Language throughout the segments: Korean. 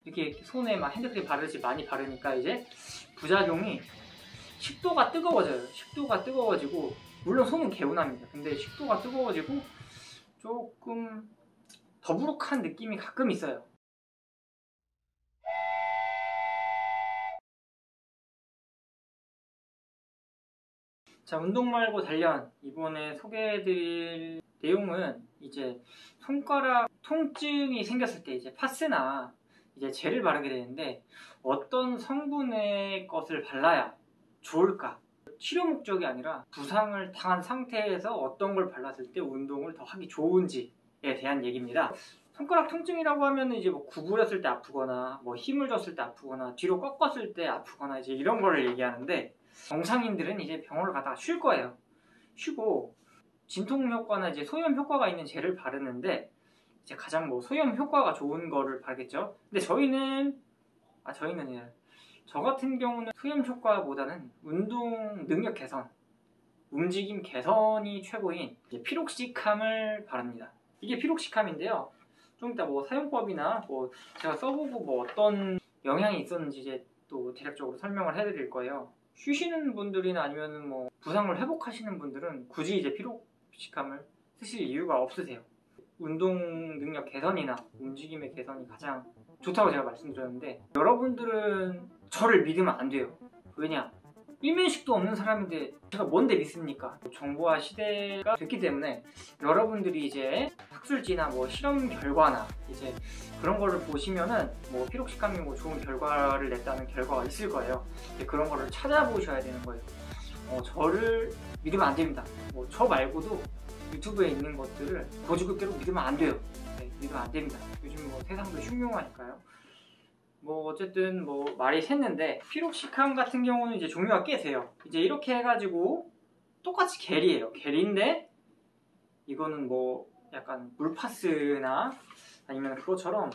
이렇게 손에 막 핸드크림 바르지 많이 바르니까 이제 부작용이 식도가 뜨거워져요. 식도가 뜨거워지고, 물론 손은 개운합니다. 근데 식도가 뜨거워지고 조금 더부룩한 느낌이 가끔 있어요. 자, 운동 말고 단련, 이번에 소개해드릴 내용은 이제 손가락 통증이 생겼을 때 이제 파스나 이제 젤을 바르게 되는데, 어떤 성분의 것을 발라야 좋을까? 치료 목적이 아니라 부상을 당한 상태에서 어떤 걸 발랐을 때 운동을 더 하기 좋은지에 대한 얘기입니다. 손가락 통증이라고 하면 이제 뭐 구부렸을 때 아프거나 뭐 힘을 줬을 때 아프거나 뒤로 꺾었을 때 아프거나 이제 이런 거를 얘기하는데, 정상인들은 이제 병원을 가다가 쉴 거예요. 쉬고 진통 효과나 이제 소염 효과가 있는 젤을 바르는데, 이제 가장 뭐 소염 효과가 좋은 거를 바르겠죠. 근데 저 같은 경우는 소염 효과보다는 운동 능력 개선, 움직임 개선이 최고인 피록시캄을 바릅니다. 이게 피록시캄인데요. 좀 이따 뭐 사용법이나 뭐 제가 써보고 뭐 어떤 영향이 있었는지 이제 또 대략적으로 설명을 해드릴 거예요. 쉬시는 분들이나 아니면 뭐 부상을 회복하시는 분들은 굳이 이제 피록시캄을 쓰실 이유가 없으세요. 운동 능력 개선이나 움직임의 개선이 가장 좋다고 제가 말씀드렸는데, 여러분들은 저를 믿으면 안 돼요. 왜냐? 일면식도 없는 사람인데 제가 뭔데 믿습니까? 정보화 시대가 됐기 때문에 여러분들이 이제 학술지나 뭐 실험 결과나 이제 그런 거를 보시면은 뭐 피록시캄이 뭐 좋은 결과를 냈다는 결과가 있을 거예요. 그런 거를 찾아보셔야 되는 거예요. 저를 믿으면 안 됩니다. 뭐 저 말고도 유튜브에 있는 것들을 고지급대로 믿으면 안 돼요. 네, 믿으면 안 됩니다. 요즘 뭐 세상도 흉흉하니까요. 뭐 어쨌든 뭐 말이 샜는데, 피록시캄 같은 경우는 이제 종류가 꽤 돼요. 이제 이렇게 해가지고 똑같이 겔이에요. 겔인데 이거는 뭐 약간 물파스나 아니면 그것처럼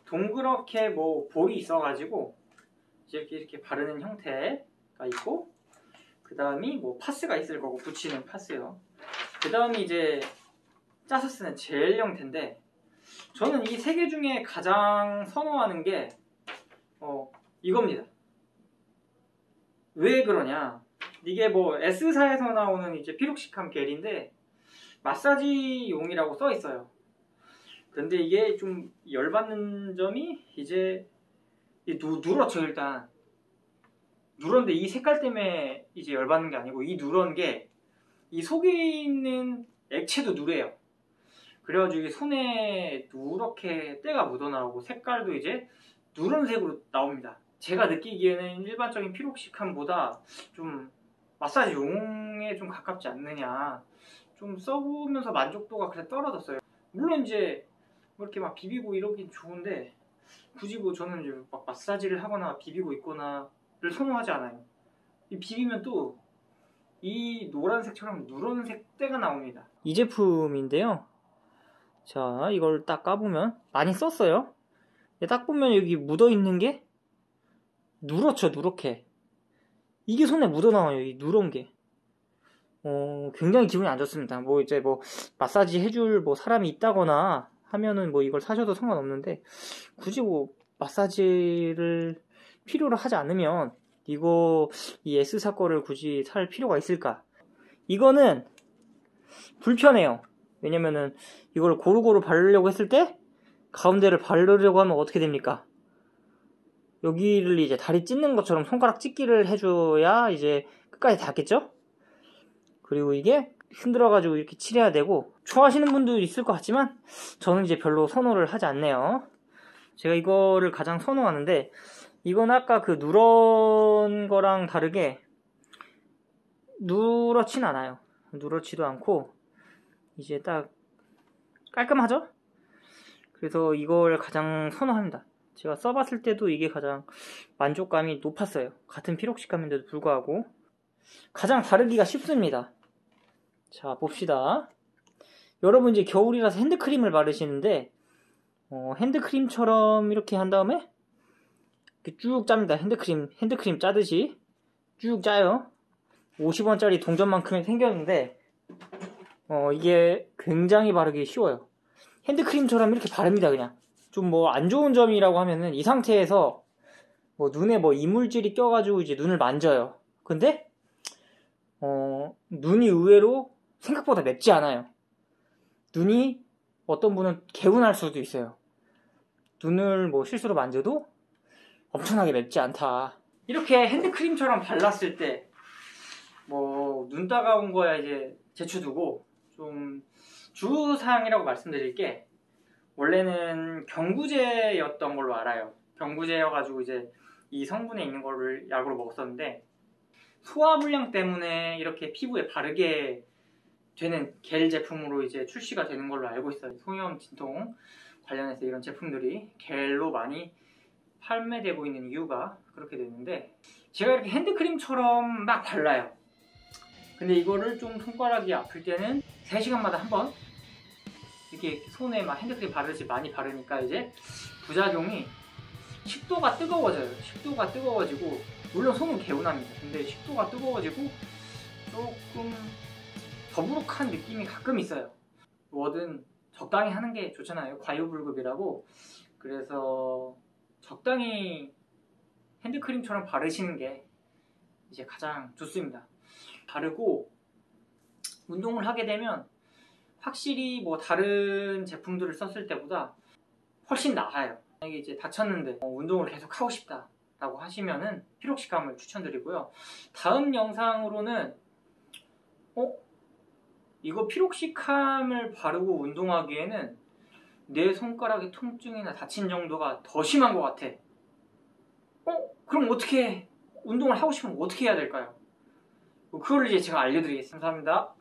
동그랗게 뭐 볼이 있어가지고 이렇게 바르는 형태가 있고, 그 다음이 뭐 파스가 있을 거고, 붙이는 파스요. 그 다음이 이제 짜서 쓰는 젤 형태인데, 저는 이 세 개 중에 가장 선호하는 게 이겁니다. 왜 그러냐? 이게 뭐 S사에서 나오는 이제 피록시캄 겔인데 마사지용이라고 써 있어요. 근데 이게 좀 열받는 점이 이제 누렇죠. 일단 누런데 이 색깔 때문에 이제 열받는 게 아니고, 이 누런 게 이 속에 있는 액체도 누래요. 그래가지고 이게 손에 누렇게 때가 묻어나오고 색깔도 이제 누런색으로 나옵니다. 제가 느끼기에는 일반적인 피록시캄보다 좀 마사지용에 좀 가깝지 않느냐, 좀 써보면서 만족도가 그래 떨어졌어요. 물론 이제 뭐 이렇게 막 비비고 이러긴 좋은데, 굳이 뭐 저는 이제 막 마사지를 하거나 비비고 있거나를 선호하지 않아요. 이 비비면 또 이 노란색처럼 누런색 때가 나옵니다. 이 제품인데요. 자, 이걸 딱 까보면 많이 썼어요. 딱 보면 여기 묻어있는 게 누렇죠. 누렇게 이게 손에 묻어나와요. 이 누런 게 굉장히 기분이 안 좋습니다. 뭐 이제 뭐 마사지 해줄 뭐 사람이 있다거나 하면은 뭐 이걸 사셔도 상관없는데, 굳이 뭐 마사지를 필요로 하지 않으면 이 S사 거를 굳이 살 필요가 있을까? 이거는 불편해요. 왜냐면은 이걸 고루고루 바르려고 했을 때 가운데를 바르려고 하면 어떻게 됩니까? 여기를 이제 다리 찢는 것처럼 손가락 찢기를 해줘야 이제 끝까지 닿겠죠? 그리고 이게 힘들어가지고 이렇게 칠해야 되고, 좋아하시는 분도 있을 것 같지만 저는 이제 별로 선호를 하지 않네요. 제가 이거를 가장 선호하는데, 이건 아까 그 누런 거랑 다르게 누렇진 않아요. 누렇지도 않고 이제 딱 깔끔하죠? 그래서 이걸 가장 선호합니다. 제가 써봤을 때도 이게 가장 만족감이 높았어요. 같은 피록시캄인데도 불구하고 가장 바르기가 쉽습니다. 자, 봅시다. 여러분 이제 겨울이라서 핸드크림을 바르시는데, 핸드크림처럼 이렇게 한 다음에 이렇게 쭉 짭니다. 핸드크림 짜듯이 쭉 짜요. 50원짜리 동전만큼이 생겼는데 이게 굉장히 바르기 쉬워요. 핸드크림처럼 이렇게 바릅니다. 그냥 좀 뭐 안 좋은 점이라고 하면은 이 상태에서 뭐 눈에 뭐 이물질이 껴가지고 이제 눈을 만져요. 근데 눈이 의외로 생각보다 맵지 않아요. 눈이 어떤 분은 개운할 수도 있어요. 눈을 뭐 실수로 만져도 엄청나게 맵지 않다. 이렇게 핸드크림처럼 발랐을 때 뭐 눈 따가운 거야 이제 제쳐두고 좀 주의사항이라고 말씀드릴 게, 원래는 경구제였던 걸로 알아요. 경구제여가지고 이제 이 성분에 있는 거를 약으로 먹었었는데, 소화불량 때문에 이렇게 피부에 바르게 되는 겔 제품으로 이제 출시가 되는 걸로 알고 있어요. 소염 진통 관련해서 이런 제품들이 겔로 많이 판매되고 있는 이유가 그렇게 되는데, 제가 이렇게 핸드크림처럼 막 발라요. 근데 이거를 좀 손가락이 아플 때는 3시간마다 한 번 이렇게 손에 막 핸드크림 바르지 많이 바르니까 이제 부작용이 식도가 뜨거워져요. 식도가 뜨거워지고, 물론 손은 개운합니다. 근데 식도가 뜨거워지고 조금 더부룩한 느낌이 가끔 있어요. 뭐든 적당히 하는 게 좋잖아요. 과유불급이라고. 그래서 적당히 핸드크림처럼 바르시는 게 이제 가장 좋습니다. 바르고 운동을 하게 되면 확실히 뭐 다른 제품들을 썼을 때보다 훨씬 나아요. 만약에 이제 다쳤는데 운동을 계속 하고 싶다 라고 하시면은 피록시캄을 추천드리고요. 다음 영상으로는 이거 피록시캄을 바르고 운동하기에는 내 손가락의 통증이나 다친 정도가 더 심한 것 같아. 그럼 어떻게 운동을 하고 싶으면 어떻게 해야 될까요? 그걸 이제 제가 알려드리겠습니다. 감사합니다.